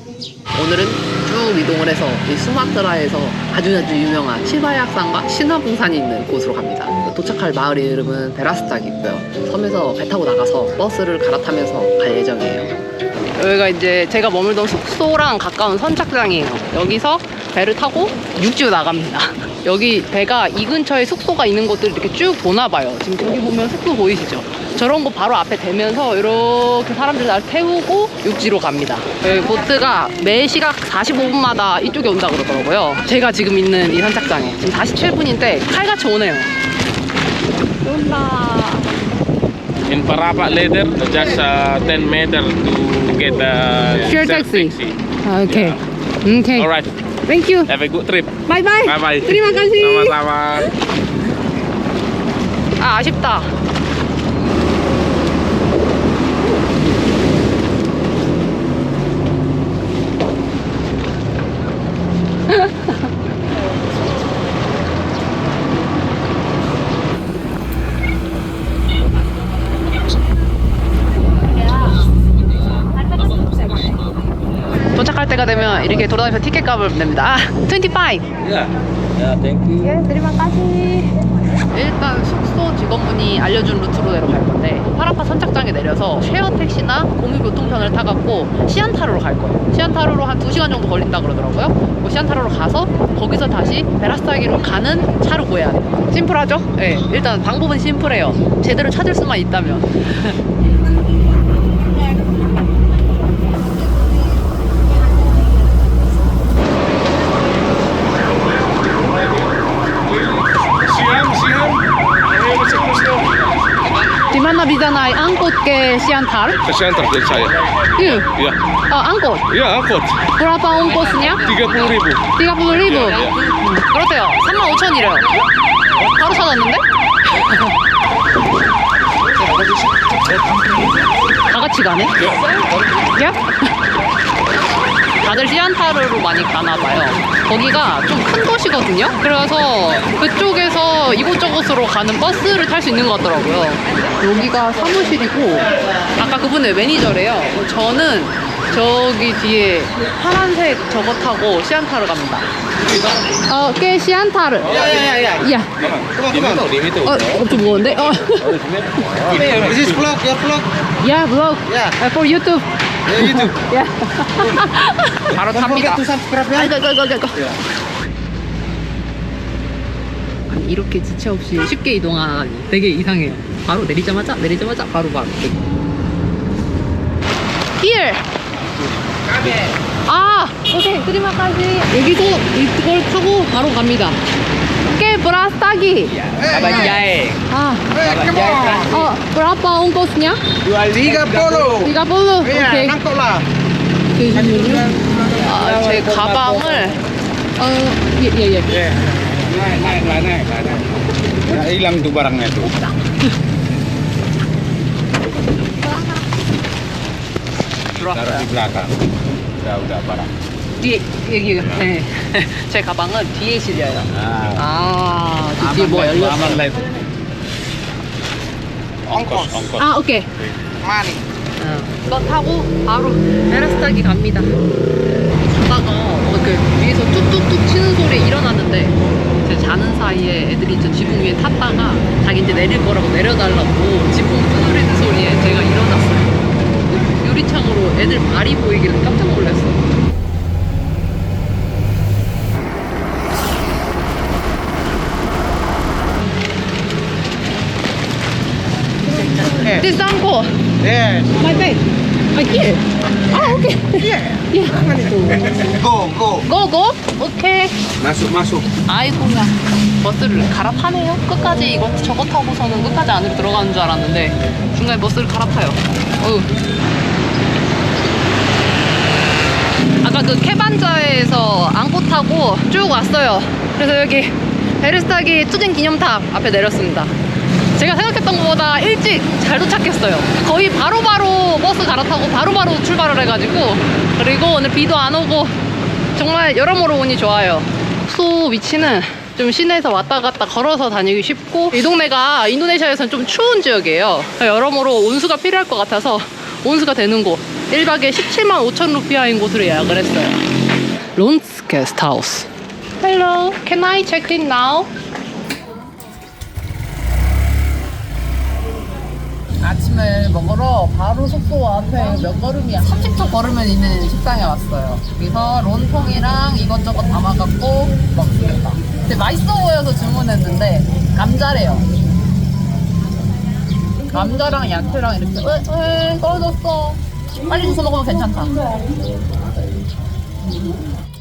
오늘은 쭉 이동을 해서 이 수마트라에서 아주 유명한 시바약산과 신화봉산이 있는 곳으로 갑니다. 도착할 마을 이름은 베라스닥이고요. 섬에서 배 타고 나가서 버스를 갈아타면서 갈 예정이에요. 여기가 이제 제가 머물던 숙소랑 가까운 선착장이에요. 여기서 배를 타고 육지로 나갑니다. 여기 배가 이 근처에 숙소가 있는 곳들 이렇게 쭉 보나봐요. 지금 저기 보면 숙소 보이시죠? 저런 거 바로 앞에 대면서 이렇게 사람들 날 태우고 육지로 갑니다. 여기 보트가 매 시각 45분마다 이쪽에 온다 그러더라고요. 제가 지금 있는 이 선착장에 지금 47분인데 칼같이 오네요. 온다. In Parapat later, just 10 meters to get the Share taxi. 오케이. 오케이. Alright. Thank you. Have a good trip. Bye bye. Bye bye. Terima kasih. Sama-sama. 아, 아쉽다. 도착할 때가 되면 이렇게 돌아다니면서 티켓 값을 냅니다. 아, 25. Yeah. Yeah, thank you. 예, terima kasih. 일단 숙소 직원분이 알려준 루트로 내려갈 건데 파라파 선착장에 내려서 쉐어 택시나 공유교통편을 타갖고 시안타르로 갈 거예요. 시안타르로 한 2시간 정도 걸린다 그러더라고요. 그 시안타르로 가서 거기서 다시 베라스타기로 가는 차를 구해야 돼요. 심플하죠? 네, 일단 방법은 심플해요. 제대로 찾을 수만 있다면. Di mana bisa naik angkot ke Siantar? Ke center dari saya. Iya. Iya. angkot. Iya, angkot. Berapa ongkosnya? 30.000. 30.000. 그렇대요. 35,000이래요. 바로 찾았는데? 다 같이 가네? 야? 다들 시안타르로 많이 가나봐요. 거기가 좀 큰 도시거든요. 그래서 그쪽에서 이곳저곳으로 가는 버스를 탈 수 있는 것 같더라고요. 여기가 사무실이고 아까 그분의 매니저래요. 저는 저기 뒤에 파란색 저거 타고 시안타르 갑니다. 꽤 시안타르. 야. 좀 무거운데? This is vlog, your vlog. 야, vlog. For YouTube. Yeah, YouTube. 야. 바로 Don't 탑니다. forget to subscribe. Yeah. 아니, 이렇게 지체 없이 쉽게 이동하니 되게 이상해요. 바로 내리자마자 바로. Here. 아, 오케이. terima-kasih. 여기서 이걸 타고 바로 갑니다. 오케이, 브라스타기. Kabanjai. 아, berapa ongkosnya? 30. 30. Iya, 오케이. nangkep lah. 아, 제 가방을 예. Naik. Ya, hilang tuh barangnya tuh. Taruh di belakang. Udah barang. 뒤에 여기 네. 제 가방은 뒤에 실려요. 아, 뒤에 뭐 열렸어. Aman lah itu. Ongkos. 아, 오케이. Mani. 이거 타고 바로 베라스타기 갑니다. 자다가 이렇게 위에서 뚝뚝뚝 치는 소리에 일어났는데 제 자는 사이에 애들이 저 지붕 위에 탔다가 자기 이제 내릴 거라고 내려달라고 지붕 두드리는 소리에 제가 일어났어요. 유리창으로 애들 발이 보이길래 깜짝 놀랐어요. This uncle, Yes. my bag. Here. Ah, okay. Iya. Yeah. Mana itu? Go. Go. 오케이. Masuk. 아이고야. 버스를 갈아타네요. 끝까지 이거 저거 타고서는 끝까지 안으로 들어가는 줄 알았는데 중간에 버스를 갈아타요. 아까 그 캐반자에서 안고 타고 쭉 왔어요. 그래서 여기 베르스타기 투쟁 기념탑 앞에 내렸습니다. 제가 생각했던 것보다 일찍 잘 도착했어요. 거의 바로바로 버스 갈아타고 바로바로 출발을 해가지고, 그리고 오늘 비도 안 오고 정말 여러모로 운이 좋아요. 숙소 위치는 좀 시내에서 왔다 갔다 걸어서 다니기 쉽고, 이 동네가 인도네시아에서는 좀 추운 지역이에요. 여러모로 온수가 필요할 것 같아서 온수가 되는 곳 1박에 17만 5천 루피아인 곳으로 예약을 했어요. 론스 게스트하우스. Hello, can I check in now? 아침을 먹으러 바로 숙소 앞에 몇 걸음이야? 30초 걸으면 있는 식당에 왔어요. 여기서 론통이랑 이것저것 담아갖고 먹습니다. 근데 맛있어 보여서 주문했는데 감자래요. 감자랑 야채랑 이렇게 떨어졌어. 빨리 주워 먹으면 괜찮다.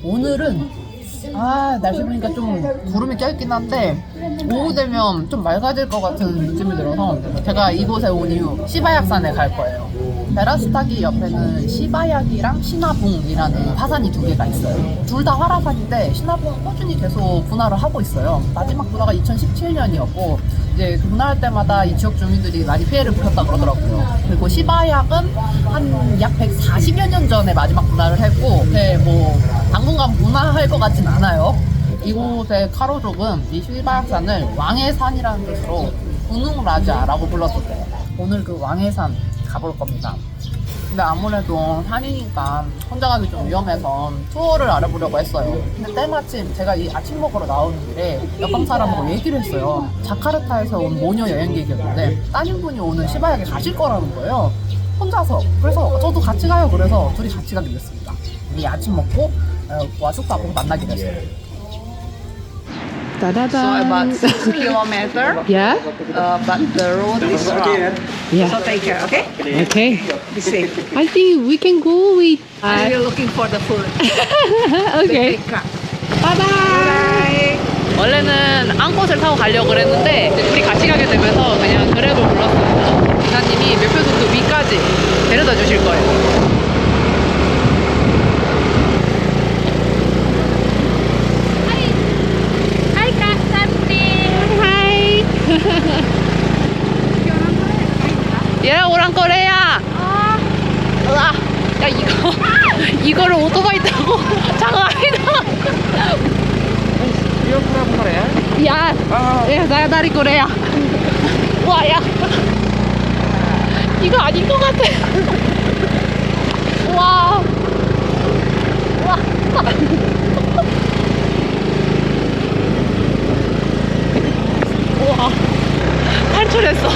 오늘은 날씨 보니까 좀 구름이 껴있긴 한데 오후 되면 좀 맑아질 것 같은 느낌이 들어서 제가 이곳에 온 이후 시바약산에 갈 거예요. 베라스타기 옆에는 시바약이랑 시나붕이라는 화산이 두 개가 있어요. 둘 다 활화산인데 시나붕은 꾸준히 계속 분화를 하고 있어요. 마지막 분화가 2017년이었고 이제 분화할 때마다 이 지역 주민들이 많이 피해를 입혔다 그러더라고요. 그리고 시바약은 한 약 140여 년 전에 마지막 분화를 했고 뭐 당분간 분화할 것 같진 않아요. 이곳의 카로족은 이 시바약산을 왕의 산이라는 뜻으로 우능라자라고 불렀었대요. 오늘 그 왕의 산 가볼 겁니다. 근데 아무래도 산이니까 혼자 가기 좀 위험해서 투어를 알아보려고 했어요. 근데 때마침 제가 이 아침 먹으러 나오는 길에 옆방 사람하고 얘기를 했어요. 자카르타에서 온 모녀 여행객이었는데 따님분이 오늘 시바약에 가실 거라는 거예요. 혼자서. 그래서 저도 같이 가요. 그래서 둘이 같이 가게 됐습니다. 우리 아침 먹고 숙소 앞에서 만나기로 했어요. So about 6 kilometers. Yeah? But the road is rough. Yeah. So take care, okay? Okay. Be safe. I think we can go with. And you're looking for the food. Okay. Bye bye. 원래는 앙꽃을 타고 가려고 그랬는데 둘이 같이 가게 되면서 그냥 그랩을 불렀습니다. 기사님이 묘표소도 위까지 데려다 주실 거예요. 얘 오랑 거래야. 야 이거를 오토바이 타고 장아이다. You're from Korea? 야, 나 다리 거래야. 와, 야, 이거 아닌 것 같아. 와, 와. 와, 탈출했어.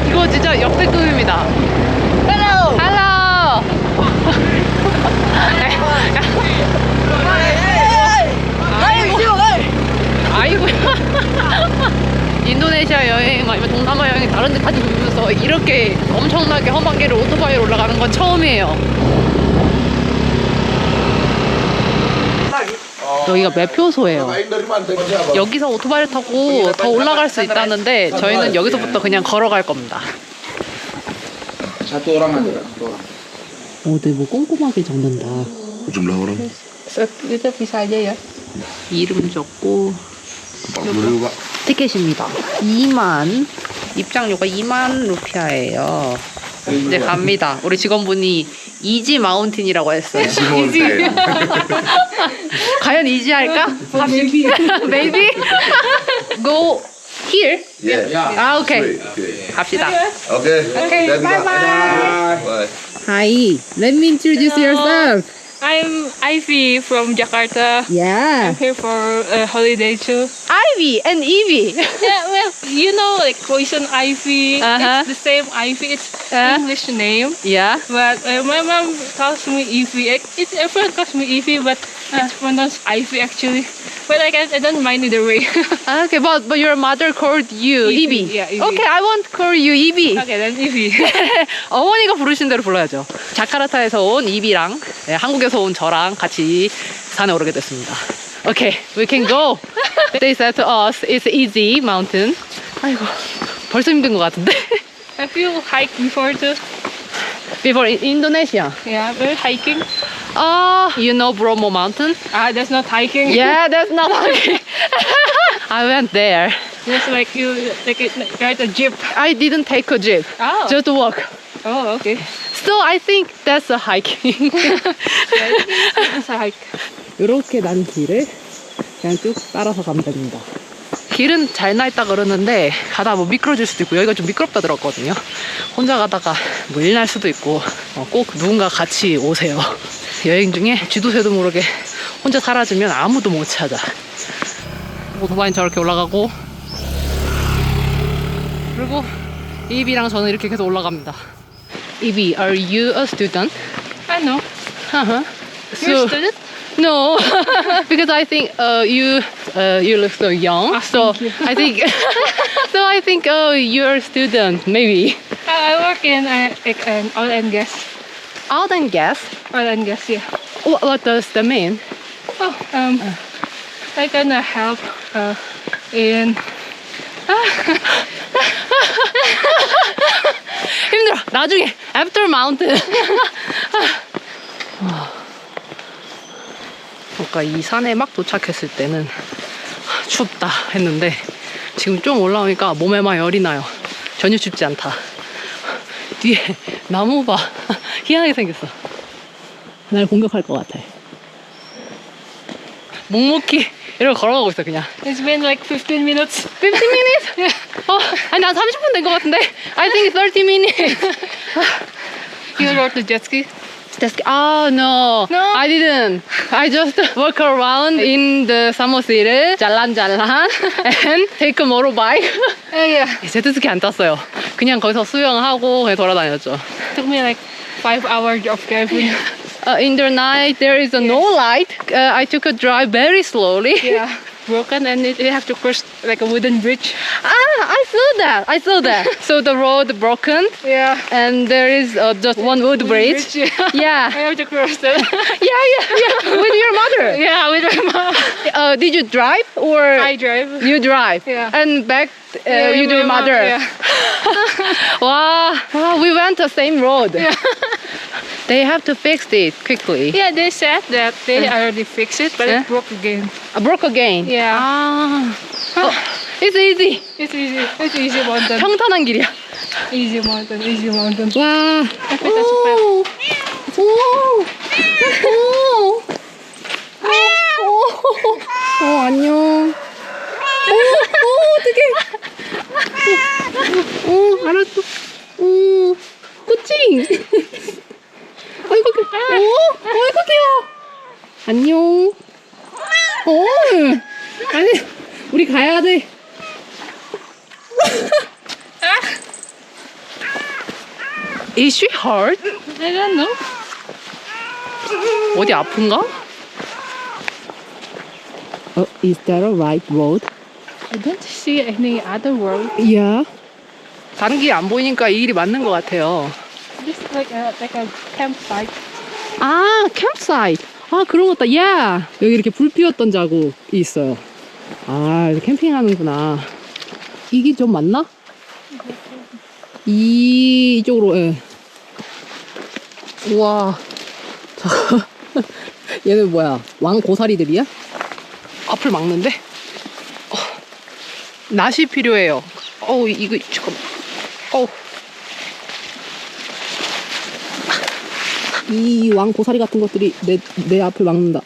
이거 진짜 역대급입니다. Hello. Hello. 아이고. 인도네시아 여행 아니면 동남아 여행 다른 데 다니면서 이렇게 엄청나게 험한 길을 오토바이로 올라가는 건 처음이에요. 여기가 매표소예요. 여기서 오토바이를 타고 더 올라갈 수 있다는데 저희는 여기서부터 그냥 걸어갈 겁니다. Satu orang aja. 네, 뭐 꼼꼼하게 적는다. Jumlah orang. itu bisa aja ya. 이름 적고 40.000 Pak. 티켓입니다. 2만 입장료가 2만 루피아예요. 이제 갑니다. 우리 직원분이 이지 마운틴이라고 했어요. Mountain. 과연 이지 할까? Maybe. Go here. Yeah. 오케이. Okay. 갑시다. Okay. Okay, Then, Pak. bye-bye. Bye. Hi. Let me introduce yourself. I'm Ivy from Jakarta. Yeah. I'm here for a holiday too. Ivy and Evie. Yeah, well, you know, like Croatian Ivy. Uh-huh. It's the same Ivy. It's English name. Yeah. But my mom calls me Ivy. Everyone calls me Ivy, but it's pronounced Ivy actually. But I don't mind either way. Okay, but your mother called you Evie. Evie. Yeah, Evie. Okay, I won't call you Evie. Okay, then Ivy. 어머니가 부르신 대로 불러야죠. 자카르타에서 온 이비랑 한국에서 온 저랑 같이 산에 오르게 됐습니다. Okay, we can go. They said to us it's easy mountain. 아이고, 벌써 힘든 것 같은데. Have you hiked before too? Before in Indonesia. Yeah, we're hiking. You know Bromo Mountain? That's not hiking. Yeah, that's not hiking. I went there. Just like you ride a jeep. I didn't take a jeep. Oh. Just walk. Oh, okay. So I think that's a hiking. It's a hike. 이렇게 난 길을 그냥 쭉 따라서 가면 됩니다. 길은 잘 나 있다 그러는데 가다 뭐 미끄러질 수도 있고 여기가 좀 미끄럽다 들었거든요. 혼자 가다가 뭐 일 날 수도 있고 꼭 누군가 같이 오세요. 여행 중에 쥐도새도 모르게 혼자 사라지면 아무도 못 찾아. 오토바이는 저렇게 올라가고 그리고 이비랑 저는 이렇게 계속 올라갑니다. 이비, are you a student? I know. Uh-huh. You're a student? No, because I think you look so young. Ah, So thank you. I think I think you're a student maybe. I work in oil and gas. Out and gas. Oil and gas, yeah. What does that mean? Oh, I gonna help in. 힘들어. 나중에 after mountain. 그러니까 이 산에 막 도착했을 때는 춥다 했는데 지금 좀 올라오니까 몸에만 열이 나요. 전혀 춥지 않다. 뒤에 나무 봐. 희한하게 생겼어. 날 공격할 것 같아. 묵묵히 이러고 걸어가고 있어 그냥. It's been like 15 minutes. 15 minutes? 아니 난 30분 된 것 같은데. I think 30 minutes. You rode the jet ski? Oh no. No? I didn't. I just walk around in the Samosir, 잘란잘란, and take a motorbike. Oh yeah. 제트스키 안 탔어요. 그냥 거기서 수영하고 그냥 돌아다녔죠. Took me like 5 hours of driving. In the night there is no light. I took a drive very slowly. Yeah. Broken and you have to cross like a wooden bridge. I saw that. So the road broken Yeah. and there is just one wood bridge. Yeah. Yeah. I have to cross that. Yeah. With your mother. Yeah, with my mom. Did you drive or I drive. you drive? Yeah. And back Yeah, you with do my mom, mother. yeah. wow, we went the same road. Yeah. They have to fix it quickly. Yeah, they said that they already fixed it, but Yeah. it broke again. Broke again. Yeah. Ah. It's easy. It's easy. It's easy mountain. 평탄한 길이야. Easy mountain. Easy mountain. 와. Tapi tak cepat. 안녕. 어떡해. 알았어. 꾸칭. 아이고, 아이고, 귀여워. 안녕. 아니, 우리 가야 돼. Is she hurt? I don't know. 어디 아픈가? Is that a right road? I don't see any other road. Yeah. 다른 길이 안 보이니까 이 길이 맞는 것 같아요. Just like a campsite. 아, 캠프사이트. 아, 그런 것다. Yeah. 여기 이렇게 불 피웠던 자국이 있어요. 아, 이렇게 캠핑하는구나. 이 길 좀 맞나? 이쪽으로, 예. 우와. 얘는 뭐야? 왕고사리들이야? 앞을 막는데? 낫이 필요해요. 이거, 잠깐만. 이 왕고사리 같은 것들이 내 앞을 막는다.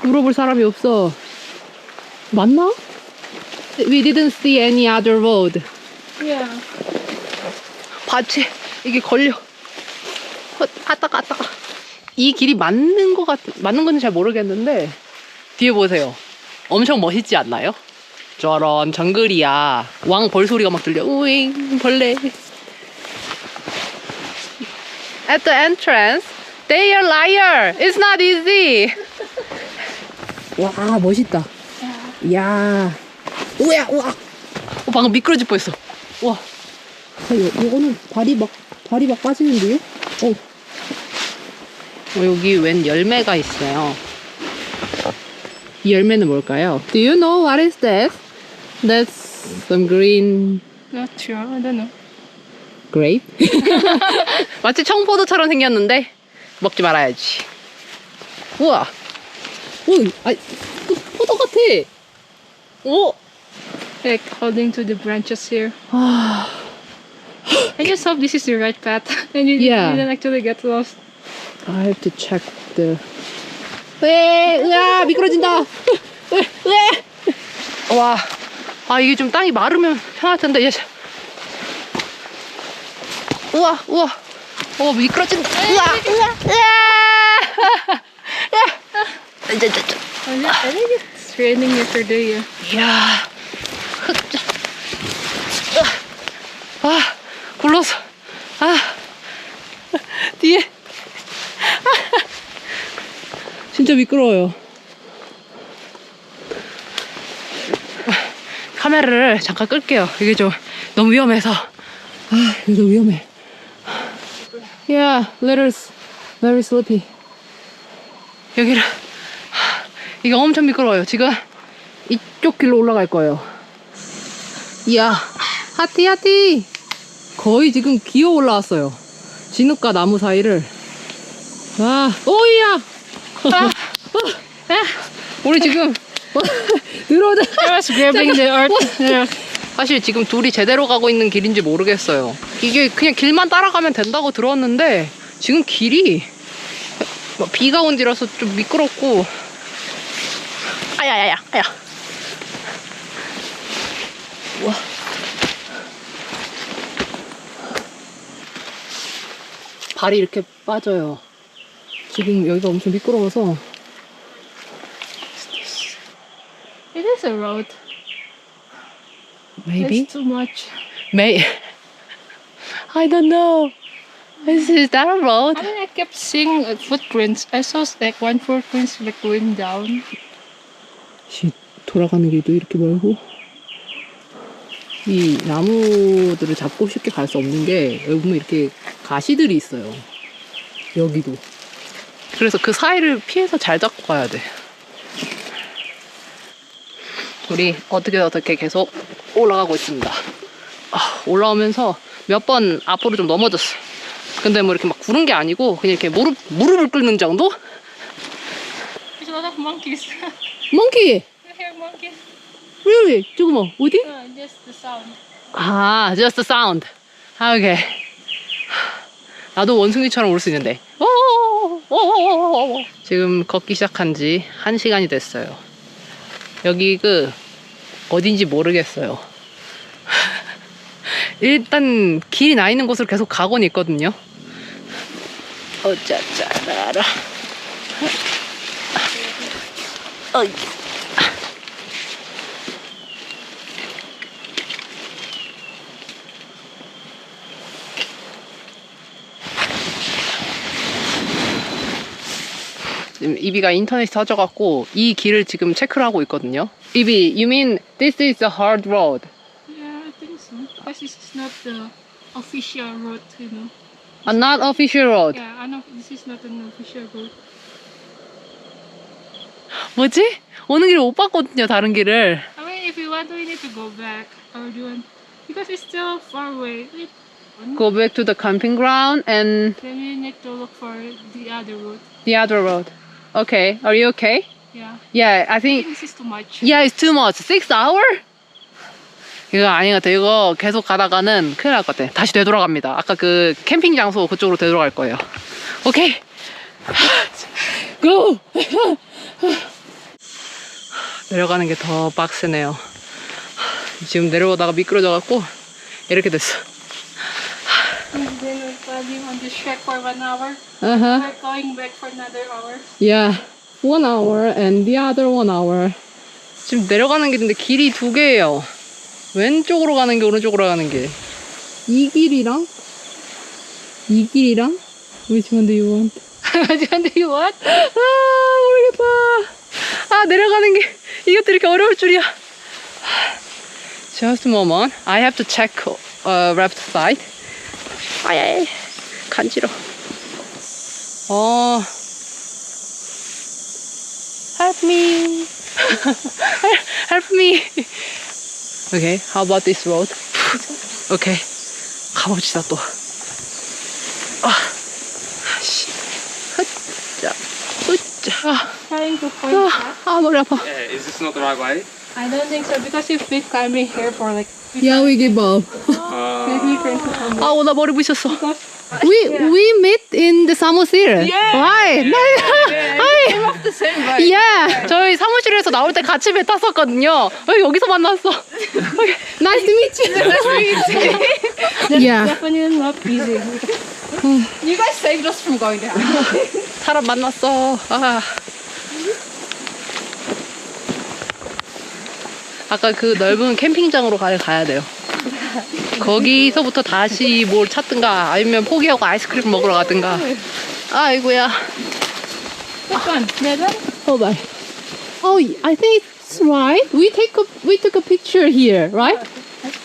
물어볼 사람이 없어. 맞나? We didn't see any other road. Yeah. 밭에 이게 걸려. 아따가. 이 길이 맞는 건지 잘 모르겠는데 뒤에 보세요. 엄청 멋있지 않나요? 저런 정글이야. 왕 벌 소리가 막 들려. 우잉 벌레. At the entrance, they are liar. It's not easy. 와 멋있다. 야. 우와. 방금 미끄러질 뻔했어. 와. 이거는 발이 막 빠지는데요? 여기 웬 열매가 있어요. 이 열매는 뭘까요? Do you know what is that? That's some green Not sure. I don't know. grape? 마치 청포도처럼 생겼는데 먹지 말아야지. 우와. 포도 같아. 오. Like holding to the branches here. I just hope this is the right path and you Yeah. didn't actually get lost. I have to check the. 으아, 미끄러진다. 으아. 와, 아 이게 좀 땅이 마르면 편할 텐데 이제. 우와, 우와, 미끄러진다. 우와, 우와, 이제. I think it's raining yesterday. Yeah. 이야, 흑자. 아, 굴러서. 아, 뒤에. 진짜 미끄러워요. 카메라를 잠깐 끌게요. 이게 좀 너무 위험해서. 아, 이거 너무 위험해. Yeah, letters very sleepy. 여기를 이게 엄청 미끄러워요. 지금 이쪽 길로 올라갈 거예요. 이야, 하티. 거의 지금 기어 올라왔어요. 진흙과 나무 사이를. 와, 오이야. 우리 지금 들어오자. I was grabbing the earth. Yeah. 사실 지금 둘이 제대로 가고 있는 길인지 모르겠어요. 이게 그냥 길만 따라가면 된다고 들었는데 지금 길이 비가 온 뒤라서 좀 미끄럽고. 아야. 우와. 발이 이렇게 빠져요. 지금 여기가 엄청 미끄러워서. It is a road. Maybe? It's too much. I don't know. Is that a road? I mean, I kept seeing footprints. I saw like one footprints like going down. 돌아가는 길도 이렇게 멀고. 이 나무들을 잡고 쉽게 갈 수 없는 게 여기 보면 이렇게 가시들이 있어요. 여기도. 그래서 그 사이를 피해서 잘 잡고 가야 돼. 우리 어떻게 계속 올라가고 있습니다. 올라오면서 몇 번 앞으로 좀 넘어졌어. 근데 뭐 이렇게 막 구른 게 아니고 그냥 이렇게 무릎을 꿇는 정도? There's a lot of monkeys. Monkey! You hear monkeys? Really? 잠깐만, 어디? Just the sound. 아, just the sound. 아, 오케이. 나도 원숭이처럼 올 수 있는데. 지금 걷기 시작한 지 1시간이 됐어요. 여기 어딘지 모르겠어요. 일단 길이 나 있는 곳으로 계속 가곤 있거든요. 어짜짜라라. 어이. 지금 이비가 인터넷이 터져갖고 이 길을 지금 체크를 하고 있거든요. 이비, you mean this is a hard road? Yeah, I think so. Because this is not the official road, you know. Not official road. Yeah, I know this is not an official road. 뭐지? 오는 길을 못 봤거든요, 다른 길을. I mean, if you want, we need to go back. Or do you want? Because it's still far away. Go back to the camping ground and Then we need to look for the other road. the other road. Okay, are you okay? Yeah. Yeah, I I think, think this is too much. yeah, it's too much. 6 hours? 이거 아닌 것 같아. 이거 계속 가다가는 큰일 날 것 같아. 다시 되돌아갑니다. 아까 그 캠핑 장소 그쪽으로 되돌아갈 거예요. 오케이. Go! 내려가는 게 더 빡세네요. 지금 내려오다가 미끄러져갖고 이렇게 됐어. And then we're probably on this trek for 1 hour. Uh-huh. We're going back for another hour. Yeah. 1 hour and the other 1 hour. 지금 내려가는 길인데 길이 두 개예요. 왼쪽으로 가는 게 오른쪽으로 가는 길. 이 길이랑 which one do you want? which one do you want? 모르겠다. 내려가는 게 이것도 이렇게 어려울 줄이야. Just a moment. I have to check left side. 아야, 간지러. Help me. Help me. Okay, how about this road? Okay, 가봅시다 또. Trying to find that. 머리 아파. Yeah, is this not the right way? I don't think so because if we've climbing here for like Yeah, we give up. maybe trying to come back. 나 머리 부셨어. Because We met in the Samosil. Why? Yeah. 저희 사무실에서 나올 때 같이 배 탔었거든요. 여기서 만났어. Nice to meet you. Yeah. Definitely not easy. You guys saved us from going down. 사람 만났어. 아까 그 넓은 캠핑장으로 가야 돼요. 거기서부터 다시 뭘 찾든가 아니면 포기하고 아이스크림 먹으러 가든가. 아이고야. Which one? That one? Hold on. Oh, I think it's right. We took a picture here, right?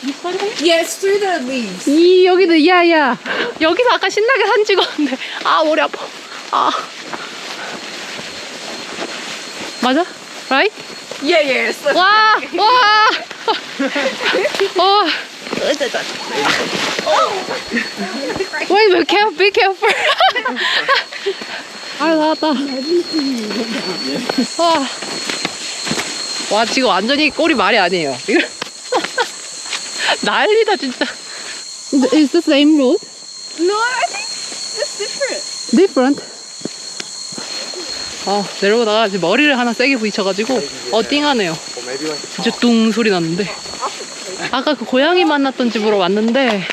This one? Yeah, it's through the leaves. 이 여기도 야야. 여기서 아까 신나게 사진 찍었는데 머리 아파. 맞아? Right? Yeah. It's the 와! Wait, be careful. 나왔다. 와, 지금 완전히 꼴이 말이 아니에요. 이거 난리다, 진짜. It's the same road. No, I think it's different. Different. 내려오다가 이제 머리를 하나 세게 부딪혀가지고, 띵하네요. 진짜 뚱 소리 났는데. 아까 그 고양이 만났던 집으로 왔는데,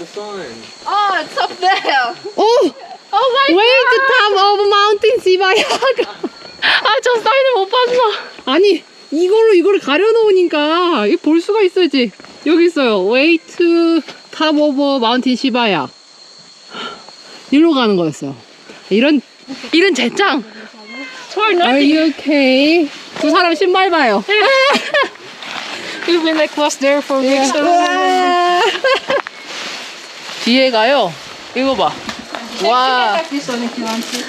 Oh, it's up there. Oh way to top of mountain Sibaya. 저 사인을 못 봤어. 아니 이거를 가려놓으니까 이거 볼 수가 있어야지. 여기 있어요. Way to top of mountain Sibaya. 일로 가는 거였어요. 이런 젠장. Are you okay? 두 사람 신발 봐요. We've been like lost there for weeks. 뒤에 가요. 이거 봐. 와. Check this one if you want to.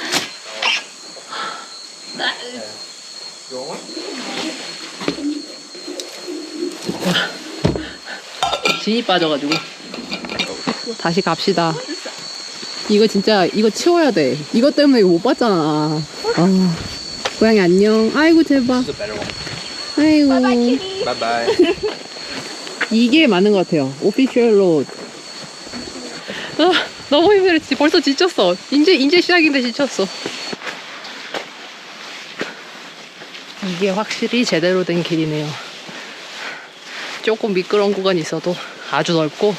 진이 빠져가지고. 다시 갑시다. 이거 진짜 이거 치워야 돼. 이것 때문에 이거 못 봤잖아. 고양이 안녕. 아이고 제발. 아이고. Bye bye. 이게 맞는 것 같아요. 오피셜 로드. 너무 힘들었지. 벌써 지쳤어. 이제 시작인데 지쳤어. 이게 확실히 제대로 된 길이네요. 조금 미끄러운 구간이 있어도 아주 넓고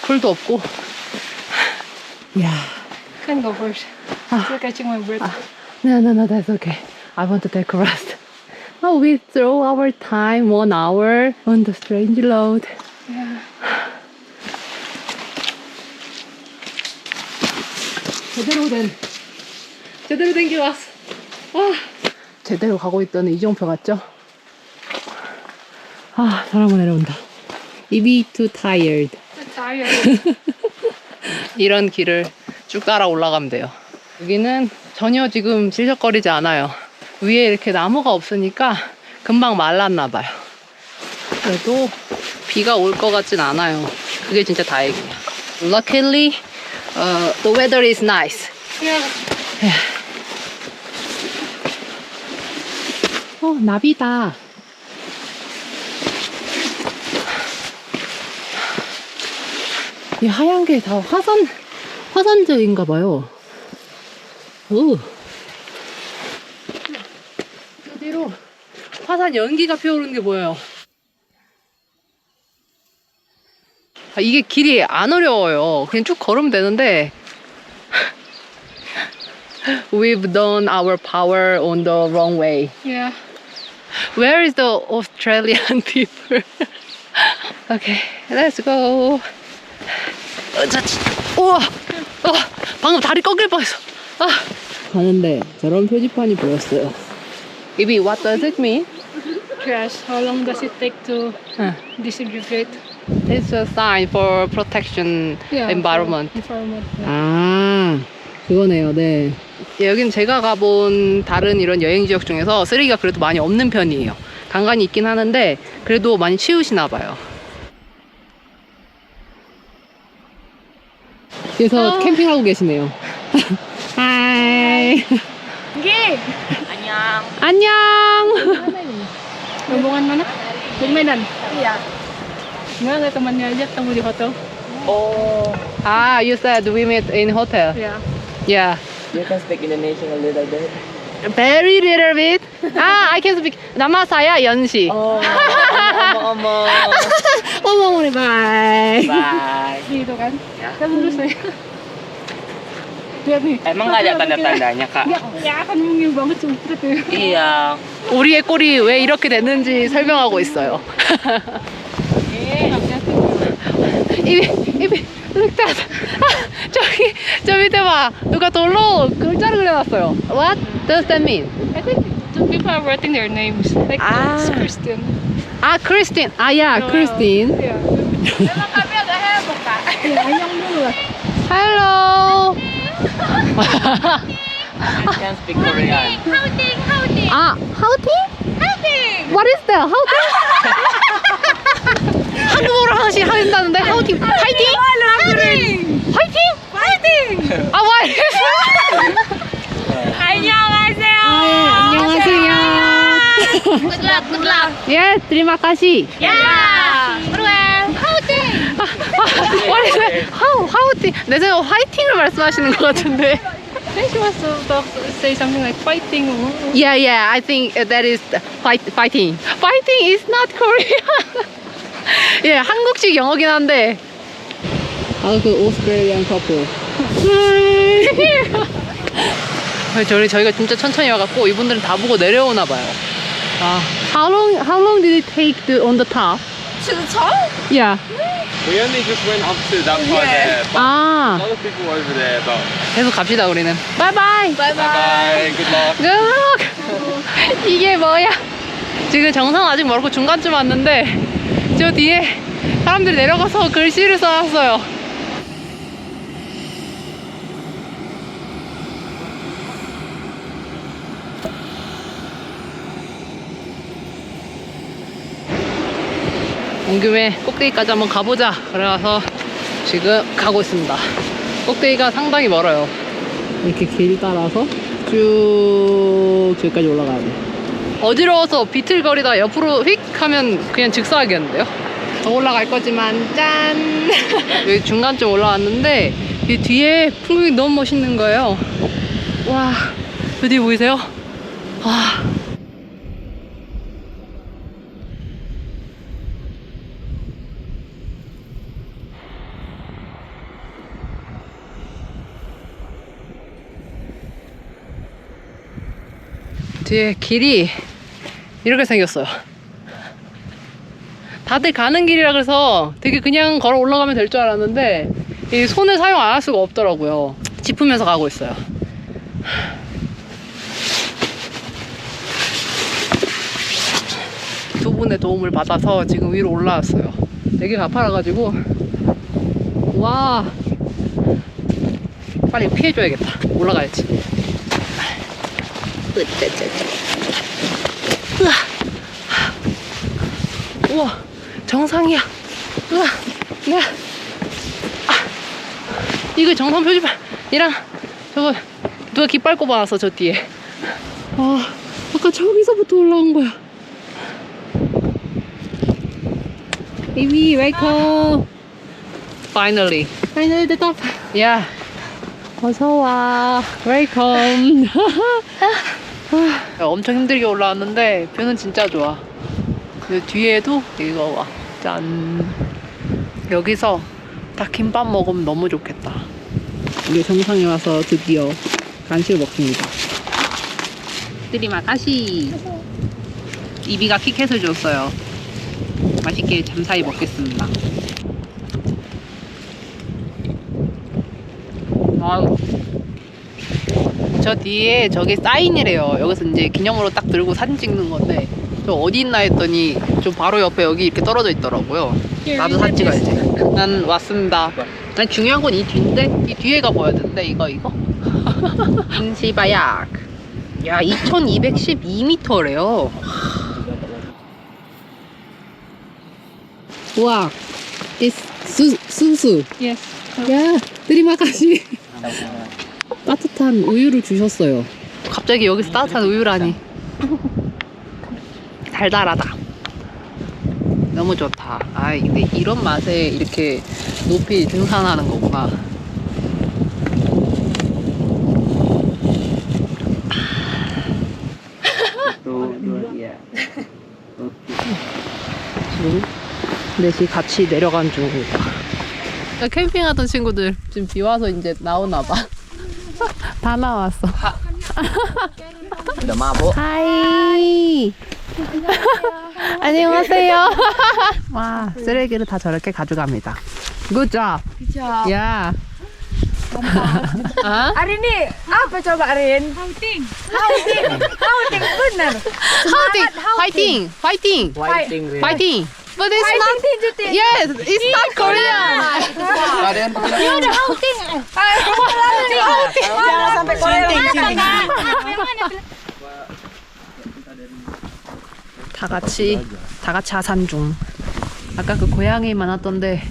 풀도 없고. 야. Can go first. Still catching my breath. No, that's okay. I want to take a rest. We throw our time 1 hour on the strange road. Yeah. 제대로 된 길 왔어. 제대로 가고 있던 이정표 같죠? 사람은 내려온다. 입이 too tired. I'm tired. 이런 길을 쭉 따라 올라가면 돼요. 여기는 전혀 지금 질적거리지 않아요. 위에 이렇게 나무가 없으니까 금방 말랐나 봐요. 그래도 비가 올 것 같진 않아요. 그게 진짜 다행이에요. Luckily, the weather is nice. Yeah. 나비다. 이 하얀 게 다 화산재인가 봐요. 오. 그 뒤로 화산 연기가 피어오르는 게 보여요. 이게 길이 안 어려워요. 그냥 쭉 걸으면 되는데 We've done our power on the wrong way. Yeah. Where is the Australian people? Okay, let's go. 우와! 방금 다리 꺾일 뻔했어. 가는데 저런 표지판이 보였어요. Ibi, what does it mean? Crash. How long does it take to disintegrate? It's a sign for protection environment. Environment. Yeah. 그거네요. 네. 여긴 제가 가본 다른 이런 여행 지역 중에서 쓰레기가 그래도 많이 없는 편이에요. 간간히 있긴 하는데 그래도 많이 치우시나 봐요. 그래서 캠핑하고 계시네요. 하이. Okay. 안녕. Rombongan mana? Dari Medan? Iya. Nggak temannya aja ketemu di hotel. Oh, Ah, you said we met in hotel. Yeah. Yeah. you can speak Indonesian a little bit. Very little bit. Ah, I can speak. 남아사야 연시. Omo. 어머, bye. Bye. Gitu kan. Kan lurus saya. Lihat nih. Emang nggak ada tanda-tandanya, Kak? Ya akan mungil banget sumpret ya. Iya. 우리의 꼴이 왜 이렇게 됐는지 설명하고 있어요. 입이 늑다. 저 밑에 봐. 누가 돌로 글자를 그려놨어요. What does that mean? I think the people are writing their names. Like it's Christian. 아, 크리스틴. 아, 야, 크리스틴. Yeah. Hello. I can speak Korean. 아, how-ting? What is that? How-ting? 한국어로 하신다는데 how-ting? 파이팅? 파이팅? 아, 와. 안녕하세요. 아, 예, 안녕하세요. Good luck. 예, terima kasih. Yeah. Ruang. What is that? how-ting? 내 생각 화이팅을 말씀하시는 것 같은데. I think she wants to say something like fighting. Yeah, I think that is fighting. Fighting is not Korean. 예, 한국식 영어긴 한데. 아, 그 오스트레일리안 커플. 저희가 진짜 천천히 와갖고 이분들은 다 보고 내려오나 봐요. 아, how long did it take on the top? To the top? Yeah. We only just went up to that part there. But 아, a lot of people over there, but 계속 갑시다 우리는. 바이바이. bye. Good luck. 굿! 이게 뭐야? 지금 정상 아직 멀고 중간쯤 왔는데 저 뒤에 사람들이 내려가서 글씨를 써놨어요. 온 김에 꼭대기까지 한번 가보자. 그래서 지금 가고 있습니다. 꼭대기가 상당히 멀어요. 이렇게 길 따라서 쭉 저기까지 올라가야 돼. 어지러워서 비틀거리다 옆으로 휙 하면 그냥 즉사하겠는데요? 더 올라갈 거지만 짠! 여기 중간쯤 올라왔는데 이 뒤에 풍경이 너무 멋있는 거예요. 와, 저 뒤에 보이세요? 와. 뒤에 길이 이렇게 생겼어요. 다들 가는 길이라 그래서 되게 그냥 걸어 올라가면 될 줄 알았는데 이 손을 사용 안 할 수가 없더라고요. 짚으면서 가고 있어요. 두 분의 도움을 받아서 지금 위로 올라왔어요. 되게 가파라가지고 와, 빨리 피해줘야겠다. 올라가야지. 우와, 정상이야. 우와, 이거 정상 표지판이랑 저거 누가 깃발 꼽아놨어 저 뒤에. 아, 아까 저기서부터 올라온 거야. Baby, welcome. Finally the top. Yeah. 어서 와. Welcome. 엄청 힘들게 올라왔는데 뷰는 진짜 좋아. 그 뒤에도 이거 와. 짠. 여기서 딱 김밥 먹으면 너무 좋겠다. 이게 정상에 와서 드디어 간식을 먹습니다. 드리마카시. 이비가 키캣을 줬어요. 맛있게 잠사히 먹겠습니다. 아유. 저 뒤에 저게 사인이래요. 여기서 이제 기념으로 딱 들고 사진 찍는 건데 저 어디 있나 했더니 저 바로 옆에 여기 이렇게 떨어져 있더라고요. 나도 사진 찍어야지. 난 왔습니다. 난 중요한 건 이 뒤인데 이 뒤에가 보여야 되는데 이거 인시바약. 야, 2212m래요. 우와, 수수. Yes. 야, 드리마카시. 따뜻한 우유를 주셨어요. 갑자기 여기서 따뜻한 우유라니. 달달하다. 너무 좋다. 아, 근데 이런 맛에 이렇게 높이 등산하는 거구나. 지금 넷이 같이 내려간 중입니다. 캠핑하던 친구들 지금 비 와서 이제 나오나 봐. 다 나왔어. 하이. 안녕하세요. 와, 쓰레기를 다 저렇게 가져갑니다. Good job. Good job. Yeah. Hari ini apa coba Arin? Outing. Outing. Outing benar. Fighting. Fighting. Fighting. Fighting. But it's not. Yes, it's not Korean. Ya udah outing. Jangan sampai Korea. 다 같이 하산 중. 아까 그 고양이 많았던데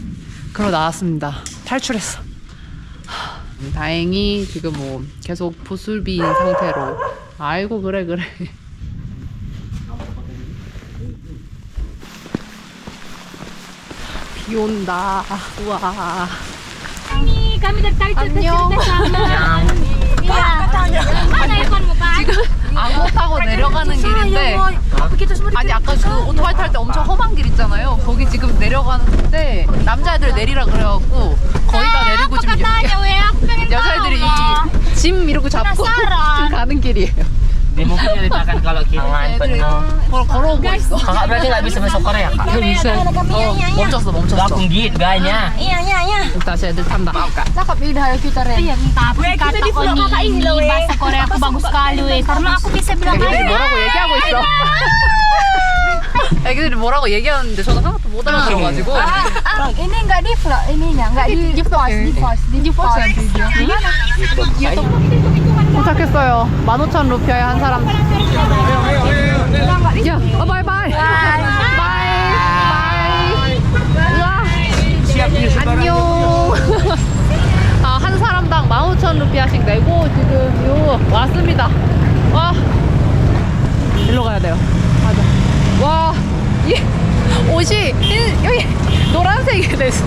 그러 나왔습니다. 탈출했어. 다행히 지금 뭐 계속 보슬비인 상태로. 아이고 그래. 비 온다. 우와. Kami tertarik cerita sama. Mana iPhone mo pa? 지금 앙호 타고 내려가는 길인데 아니 아까 그 오토바이 탈 때 엄청 험한 길 있잖아요. 거기 지금 내려가는데 남자애들 내리라 그래갖고 거의 다 내리고 지금 여자애들이 이 짐 이러고 잡고 지금 가는 길이에요. Dia mungkin nyeritakan kalau kita penuh. 걸어오고 있어. Kakak berarti nggak bisa masuk Korea, Kak? 멈췄어. Gak gigit gayanya. 다시 애들 탄다. Cakep ide kita Ren. Iya, tapi kata ko ni bahasa Korea ko bagus sekali eh. Karena aku bisa bilang 애기들이 뭐라고 얘기하고 있어. 애기들이 뭐라고 얘기하는데 저는 하나도 못 알아들어가지고. Ini enggak di vlog ininya, enggak di post. 도착했어요. 15,000 루피아에 한 사람. 야, 바이바이. 안녕. 한 사람당 15,000 루피아씩 내고 지금 요 왔습니다. 와, 일로 가야 돼요. 맞아. 와, 이 옷이 여기 노란색이 됐어.